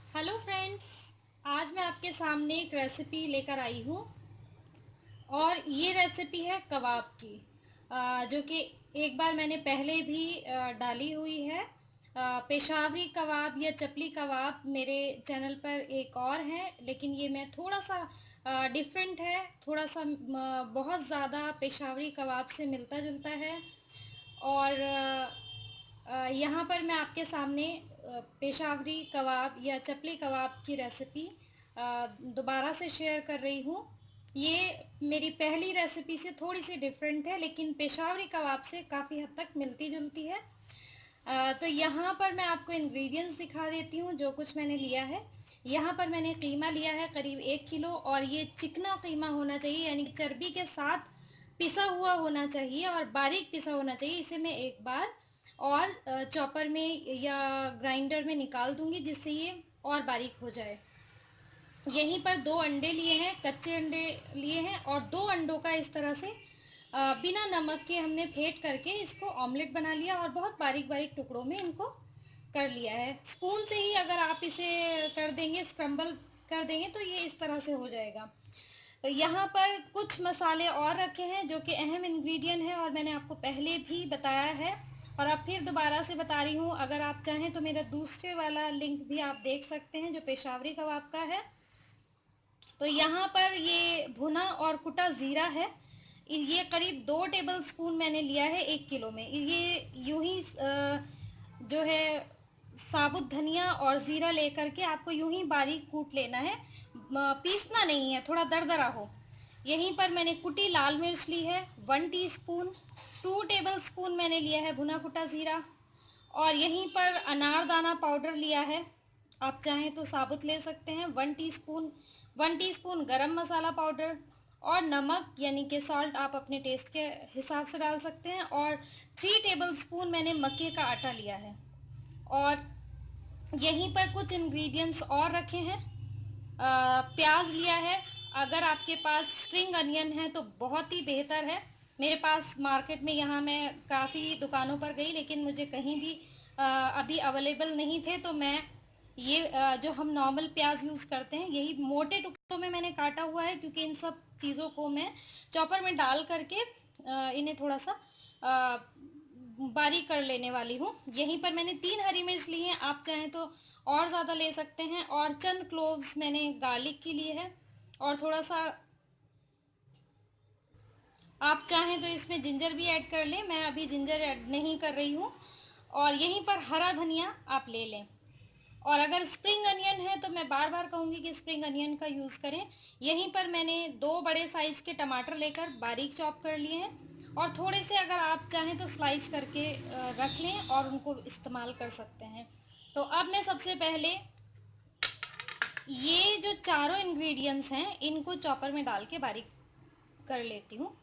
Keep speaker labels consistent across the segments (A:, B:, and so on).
A: Hello friends, आज मैं आपके सामने एक रेसिपी लेकर आई हूँ और ये रेसिपी है कबाब की, जो कि एक बार मैंने पहले भी डाली हुई है। पेशावरी कबाब या चपली कबाब मेरे चैनल पर एक और है, लेकिन ये मैं थोड़ा सा डिफरेंट है, थोड़ा सा बहुत ज़्यादा पेशावरी कबाब से मिलता जुलता है। और यहाँ पर मैं आपके सामने पेशावरी कबाब या चपली कबाब की रेसिपी दोबारा से शेयर कर रही हूँ। ये मेरी पहली रेसिपी से थोड़ी सी डिफरेंट है, लेकिन पेशावरी कबाब से काफ़ी हद तक मिलती जुलती है। तो यहाँ पर मैं आपको इंग्रेडिएंट्स दिखा देती हूँ जो कुछ मैंने लिया है। यहाँ पर मैंने कीमा लिया है करीब 1 किलो, और ये चिकना कीमा होना चाहिए, यानी चर्बी के साथ पिसा हुआ होना चाहिए और बारीक पिसा होना चाहिए। इसे मैं एक बार और चॉपर में या ग्राइंडर में निकाल दूंगी, जिससे ये और बारीक हो जाए। यहीं पर 2 अंडे लिए हैं, कच्चे अंडे लिए हैं, और 2 अंडों का इस तरह से बिना नमक के हमने फेंट करके इसको ऑमलेट बना लिया और बहुत बारीक बारीक टुकड़ों में इनको कर लिया है। स्पून से ही अगर आप इसे कर देंगे, स्क्रम्बल कर देंगे, तो ये इस तरह से हो जाएगा। तो यहाँ पर कुछ मसाले और रखे हैं जो कि अहम इंग्रेडिएंट है, और मैंने आपको पहले भी बताया है और अब फिर दोबारा से बता रही हूँ। अगर आप चाहें तो मेरा दूसरे वाला लिंक भी आप देख सकते हैं जो पेशावरी कबाब का है। तो यहाँ पर ये भुना और कुटा ज़ीरा है। ये करीब 2 टेबल स्पून मैंने लिया है 1 किलो में। ये यूं ही जो है साबुत धनिया और ज़ीरा लेकर के आपको यूं ही बारीक कूट लेना है, पीसना नहीं है, थोड़ा दरदरा हो। यहीं पर मैंने कुटी लाल मिर्च ली है 1 टीस्पून। 2 टेबल स्पून मैंने लिया है भुना कुटा ज़ीरा, और यहीं पर अनारदाना पाउडर लिया है, आप चाहें तो साबुत ले सकते हैं 1 टीस्पून। 1 टीस्पून गरम मसाला पाउडर, और नमक यानी कि सॉल्ट आप अपने टेस्ट के हिसाब से डाल सकते हैं, और 3 टेबल स्पून मैंने मक्के का आटा लिया है। और यहीं पर कुछ इंग्रेडिएंट्स और रखे हैं। प्याज लिया है। अगर आपके पास स्प्रिंग अनियन है तो बहुत ही बेहतर है। मेरे पास मार्केट में, यहाँ मैं काफ़ी दुकानों पर गई लेकिन मुझे कहीं भी अभी अवेलेबल नहीं थे, तो मैं ये जो हम नॉर्मल प्याज यूज़ करते हैं, यही मोटे टुकड़ों में मैंने काटा हुआ है, क्योंकि इन सब चीज़ों को मैं चॉपर में डाल करके इन्हें थोड़ा सा बारीक कर लेने वाली हूँ। यहीं पर मैंने 3 हरी मिर्च ली हैं, आप चाहें तो और ज़्यादा ले सकते हैं, और चंद क्लोव्स मैंने गार्लिक के लिए है, और थोड़ा सा आप चाहें तो इसमें जिंजर भी ऐड कर लें, मैं अभी जिंजर ऐड नहीं कर रही हूँ। और यहीं पर हरा धनिया आप ले लें। और अगर स्प्रिंग अनियन है तो मैं बार बार कहूँगी कि स्प्रिंग अनियन का यूज़ करें। यहीं पर मैंने 2 बड़े साइज़ के टमाटर लेकर बारीक चॉप कर लिए हैं, और थोड़े से अगर आप चाहें तो स्लाइस करके रख लें और उनको इस्तेमाल कर सकते हैं। तो अब मैं सबसे पहले ये जो चारों इंग्रेडिएंट्स हैं इनको चॉपर में डाल के बारीक कर लेती हूँ।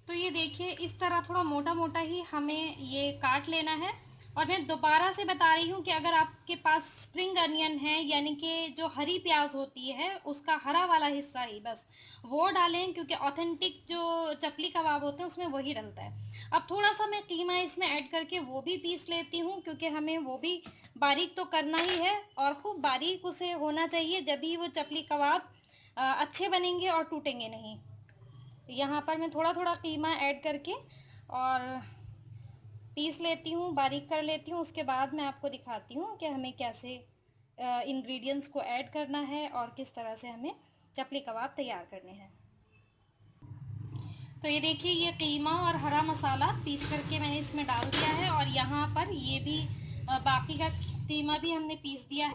A: तो ये देखिए, इस तरह थोड़ा मोटा मोटा ही हमें ये काट लेना है। और मैं दोबारा से बता रही हूँ कि अगर आपके पास स्प्रिंग अनियन है, यानी कि जो हरी प्याज होती है उसका हरा वाला हिस्सा ही बस वो डालें, क्योंकि ऑथेंटिक जो चपली कबाब होते हैं उसमें वही डलता है। अब थोड़ा सा मैं कीमा इसमें ऐड करके वो भी पीस लेती हूँ, क्योंकि हमें वो भी बारीक तो करना ही है, और खूब बारीक उसे होना चाहिए, जब भी वो चपली कबाब अच्छे बनेंगे और टूटेंगे नहीं। यहाँ पर मैं थोड़ा थोड़ा कीमा ऐड करके और पीस लेती हूँ, बारीक कर लेती हूँ। उसके बाद मैं आपको दिखाती हूँ कि हमें कैसे इंग्रेडिएंट्स को ऐड करना है और किस तरह से हमें चपली कबाब तैयार करने हैं। तो ये देखिए, ये कीमा और हरा मसाला पीस करके मैंने इसमें डाल दिया है, और यहाँ पर ये भी बाकी का कीमा भी हमने पीस दिया है,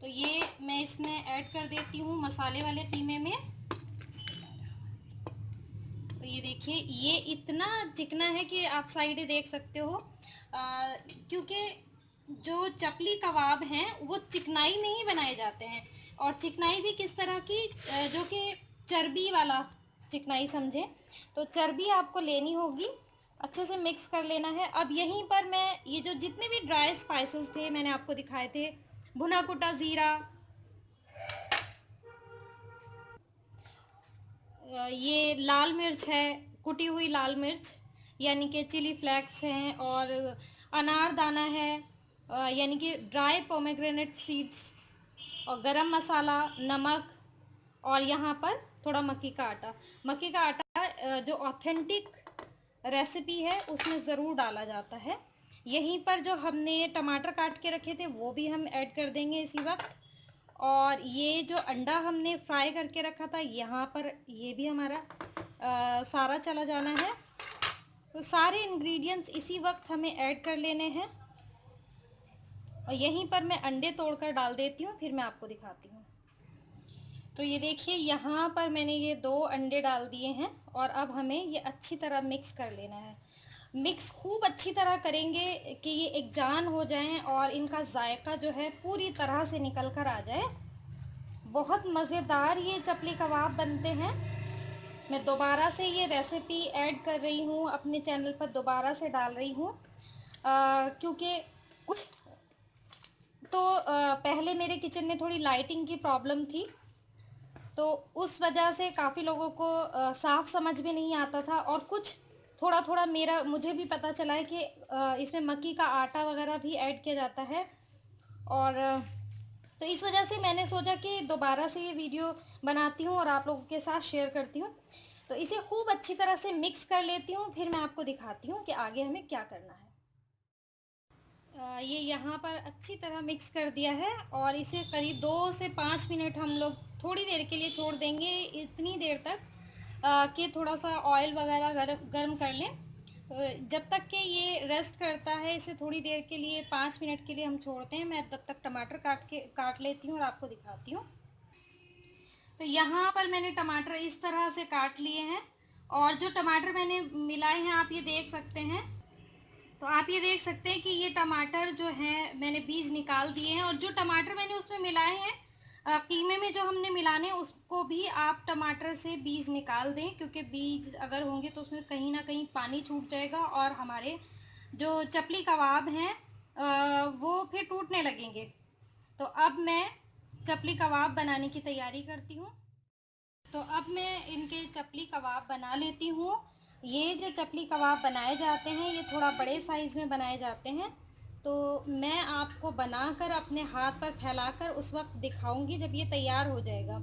A: तो ये मैं इसमें ऐड कर देती हूँ मसाले वाले कीमे में। तो ये देखिए, ये इतना चिकना है कि आप साइड देख सकते हो, क्योंकि जो चपली कबाब हैं वो चिकनाई में ही बनाए जाते हैं, और चिकनाई भी किस तरह की, जो कि चर्बी वाला चिकनाई समझे। तो चर्बी आपको लेनी होगी, अच्छे से मिक्स कर लेना है। अब यहीं पर मैं ये जो जितने भी ड्राई स्पाइसेस थे मैंने आपको दिखाए थे, भुना कुटा ज़ीरा, ये लाल मिर्च है, कुटी हुई लाल मिर्च यानी कि चिली फ्लेक्स हैं, और अनार दाना है, यानी कि ड्राई पोमेग्रेनेट सीड्स और गरम मसाला, नमक और यहाँ पर थोड़ा मक्की का आटा। मक्की का आटा जो ऑथेंटिक रेसिपी है उसमें ज़रूर डाला जाता है। यहीं पर जो हमने टमाटर काट के रखे थे वो भी हम ऐड कर देंगे इसी वक्त। और ये जो अंडा हमने फ्राई करके रखा था यहाँ पर ये भी हमारा सारा चला जाना है। तो सारे इंग्रेडिएंट्स इसी वक्त हमें ऐड कर लेने हैं और यहीं पर मैं अंडे तोड़कर डाल देती हूँ, फिर मैं आपको दिखाती हूँ। तो ये देखिए यहाँ पर मैंने ये 2 अंडे डाल दिए हैं और अब हमें ये अच्छी तरह मिक्स कर लेना है। मिक्स खूब अच्छी तरह करेंगे कि ये एक जान हो जाएं और इनका जायका जो है पूरी तरह से निकल कर आ जाए। बहुत मज़ेदार ये चपली कबाब बनते हैं। मैं दोबारा से ये रेसिपी ऐड कर रही हूँ अपने चैनल पर, दोबारा से डाल रही हूँ क्योंकि कुछ तो पहले मेरे किचन में थोड़ी लाइटिंग की प्रॉब्लम थी, तो उस वजह से काफ़ी लोगों को साफ समझ में नहीं आता था और कुछ थोड़ा थोड़ा मुझे भी पता चला है कि इसमें मक्की का आटा वगैरह भी ऐड किया जाता है। और तो इस वजह से मैंने सोचा कि दोबारा से ये वीडियो बनाती हूँ और आप लोगों के साथ शेयर करती हूँ। तो इसे खूब अच्छी तरह से मिक्स कर लेती हूँ, फिर मैं आपको दिखाती हूँ कि आगे हमें क्या करना है। ये यहाँ पर अच्छी तरह मिक्स कर दिया है और इसे करीब 2 से 5 मिनट हम लोग थोड़ी देर के लिए छोड़ देंगे, इतनी देर तक कि थोड़ा सा ऑयल वगैरह गर्म कर लें। तो जब तक कि ये रेस्ट करता है, इसे थोड़ी देर के लिए 5 मिनट के लिए हम छोड़ते हैं। मैं तब तक टमाटर काट लेती हूँ और आपको दिखाती हूँ। तो यहाँ पर मैंने टमाटर इस तरह से काट लिए हैं और जो टमाटर मैंने मिलाए हैं आप ये देख सकते हैं। तो आप ये देख सकते हैं कि ये टमाटर जो है मैंने बीज निकाल दिए हैं और जो टमाटर मैंने उसमें मिलाए हैं कीमे में जो हमने मिलाने हैं उसको भी आप टमाटर से बीज निकाल दें, क्योंकि बीज अगर होंगे तो उसमें कहीं ना कहीं पानी छूट जाएगा और हमारे जो चपली कबाब हैं वो फिर टूटने लगेंगे। तो अब मैं चपली कबाब बनाने की तैयारी करती हूँ। तो अब मैं इनके चपली कबाब बना लेती हूँ। ये जो चपली कबाब बनाए जाते हैं ये थोड़ा बड़े साइज़ में बनाए जाते हैं। तो मैं आपको बनाकर अपने हाथ पर फैलाकर उस वक्त दिखाऊंगी जब ये तैयार हो जाएगा,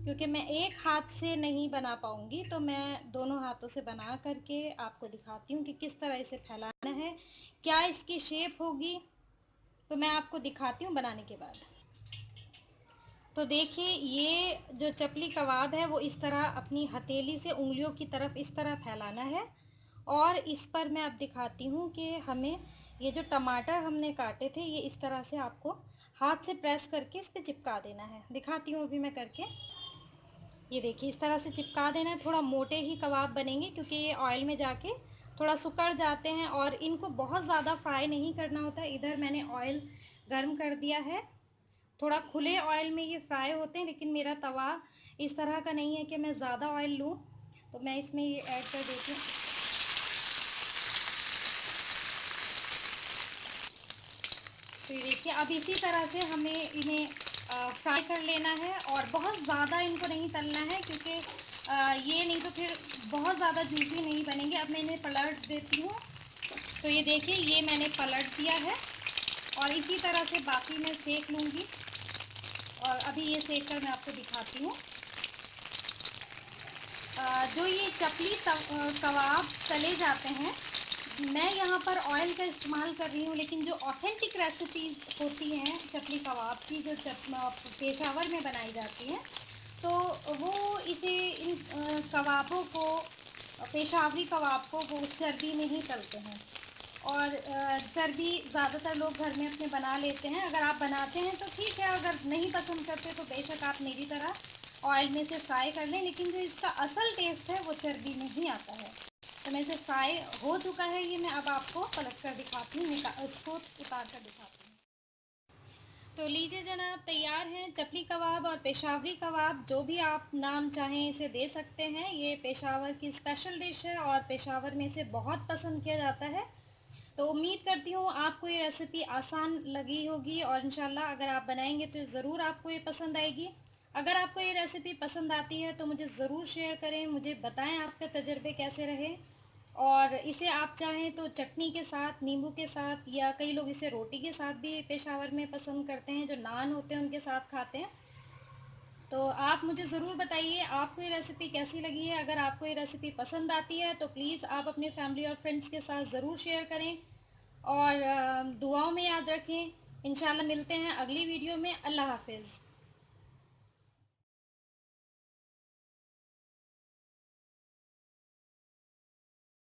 A: क्योंकि मैं एक हाथ से नहीं बना पाऊंगी, तो मैं दोनों हाथों से बना करके आपको दिखाती हूँ कि किस तरह इसे फैलाना है, क्या इसकी शेप होगी। तो मैं आपको दिखाती हूँ बनाने के बाद। तो देखिए ये जो चपली कबाब है वो इस तरह अपनी हथेली से उंगलियों की तरफ इस तरह फैलाना है और इस पर मैं अब दिखाती हूँ कि हमें ये जो टमाटर हमने काटे थे ये इस तरह से आपको हाथ से प्रेस करके इस पर चिपका देना है। दिखाती हूँ अभी मैं करके। ये देखिए इस तरह से चिपका देना है। थोड़ा मोटे ही कबाब बनेंगे क्योंकि ये ऑयल में जाके थोड़ा सिकुड़ जाते हैं और इनको बहुत ज़्यादा फ्राई नहीं करना होता। इधर मैंने ऑयल गर्म कर दिया है, थोड़ा खुले ऑयल में ये फ्राई होते हैं, लेकिन मेरा तवा इस तरह का नहीं है कि मैं ज़्यादा ऑयल लूँ, तो मैं इसमें ये ऐड कर देती हूँ। तो ये देखिए अब इसी तरह से हमें इन्हें फ्राई कर लेना है और बहुत ज़्यादा इनको नहीं तलना है, क्योंकि ये नहीं तो फिर बहुत ज़्यादा जूसी नहीं बनेंगे। अब मैं इन्हें पलट देती हूँ। तो ये देखिए ये मैंने पलट दिया है और इसी तरह से बाकी मैं सेक लूँगी और अभी ये सेक कर मैं आपको दिखाती हूँ। जो ये चपली कबाब तले जाते हैं, मैं यहाँ पर ऑयल का इस्तेमाल कर रही हूँ, लेकिन जो ऑथेंटिक रेसिपीज़ होती हैं चपली कबाब की जो पेशावर में बनाई जाती हैं, तो वो इसे इन कबाबों को, पेशावरी कबाब को वो चर्बी में ही तलते हैं और चर्बी ज़्यादातर लोग घर में अपने बना लेते हैं। अगर आप बनाते हैं तो ठीक है, अगर नहीं पसंद करते तो बेशक आप मेरी तरह ऑयल में से फ्राई कर लें, लेकिन जो इसका असल टेस्ट है वो चर्बी में ही आता है। तो मैं इसे फ्राई हो चुका है ये, मैं अब आपको पलट कर दिखाती हूँ, इसको उतार कर दिखाती हूँ। तो लीजिए जनाब, तैयार हैं चपली कबाब और पेशावरी कबाब, जो भी आप नाम चाहें इसे दे सकते हैं। ये पेशावर की स्पेशल डिश है और पेशावर में इसे बहुत पसंद किया जाता है। तो उम्मीद करती हूँ आपको ये रेसिपी आसान लगी होगी और इंशाल्लाह अगर आप बनाएंगे तो ज़रूर आपको ये पसंद आएगी। अगर आपको ये रेसिपी पसंद आती है तो मुझे ज़रूर शेयर करें, मुझे बताएं आपके तजर्बे कैसे रहे और इसे आप चाहें तो चटनी के साथ, नींबू के साथ, या कई लोग इसे रोटी के साथ भी पेशावर में पसंद करते हैं, जो नान होते हैं उनके साथ खाते हैं। तो आप मुझे ज़रूर बताइए आपको ये रेसिपी कैसी लगी है। अगर आपको ये रेसिपी पसंद आती है तो प्लीज़ आप अपने फैमिली और फ्रेंड्स के साथ ज़रूर शेयर करें, और दुआओं में याद रखें। इंशाल्लाह मिलते हैं अगली वीडियो में। अल्लाह हाफ़िज़।